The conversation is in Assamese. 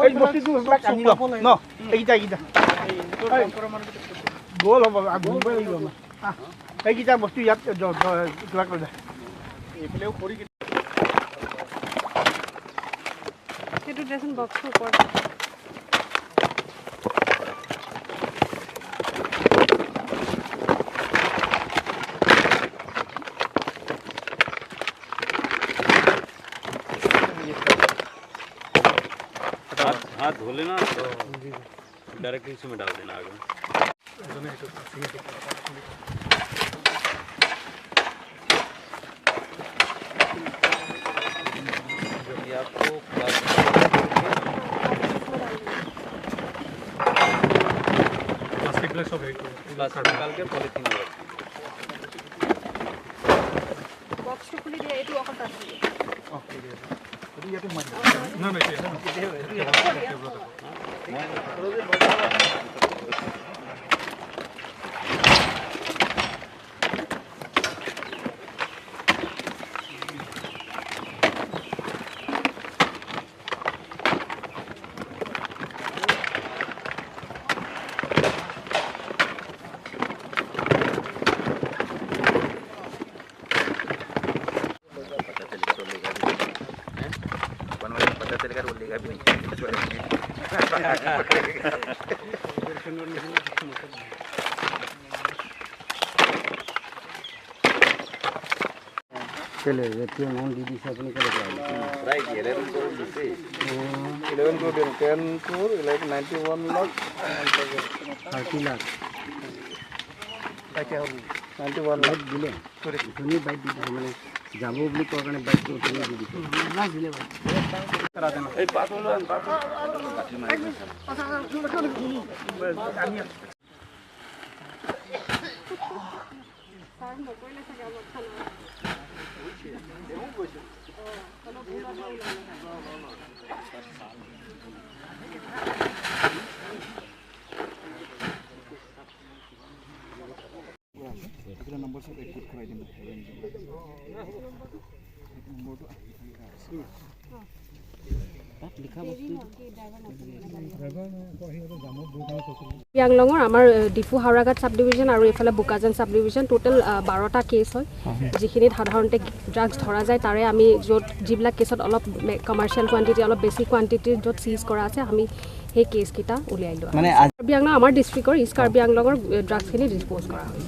এই বস্তুটো এইবিলাক আনি ল ন এইকেইটা গ'ল হ'ব ঘূৰিবই লাগিব আমাৰ এইকেইটা বস্তু ইয়াত কিবা কৰি দে এইফালেও খৰি সেইটো দেচোন বক্সটো ওপৰত हाथ धो लेना तो डायरेक्ट इसी में डाल देना आगे आपको प्लास्टिक सब निकाल के पॉलीथीन में बॉक्स को खुली दिया एटू अकल तास ओके ये तो मत ना चले ये नॉन दीदी से अपने कर राइट 11 करोड़ दिसे 11 करोड़ 10 करोड़ 91 लाख 30 लाख क्या 91 लाख दिले धनी बाइक दी माने जाबो বুলি কোৱাৰ কাৰণে বাইক তো ধনি দি দিছে না দিলে ভাই করা দেন এই পাঁচ হলো পাঁচ কাটি মারি আমি স্যার নকইলে থাকে আমার খানা नंबर से एक कराई देना नंबर तो বিয়াংলঙৰ আমাৰ ডিফু হাওৰাঘাট সাব ডিভিজন আৰু এফালে বুকাজান সাব ডিভিজন টোটাল 12টা কেছ হয় যিখিনিত সাধাৰণতে ড্ৰাগছ ধৰা যায় তাৰে আমি য'ত যিবিলাক কেছত অলপ কমাৰ্চিয়েল কোৱান্টিটি অলপ বেছি কোৱান্টিটিৰ য'ত সিজ কৰা আছে আমি সেই কেছকেইটা উলিয়াই লোৱা মানে বিয়াংলং আমাৰ ডিষ্ট্ৰিক্টৰ ইষ্ট কাৰ্বি আংলঙৰ ড্ৰাগছখিনি ডিছপ'জ কৰা হয়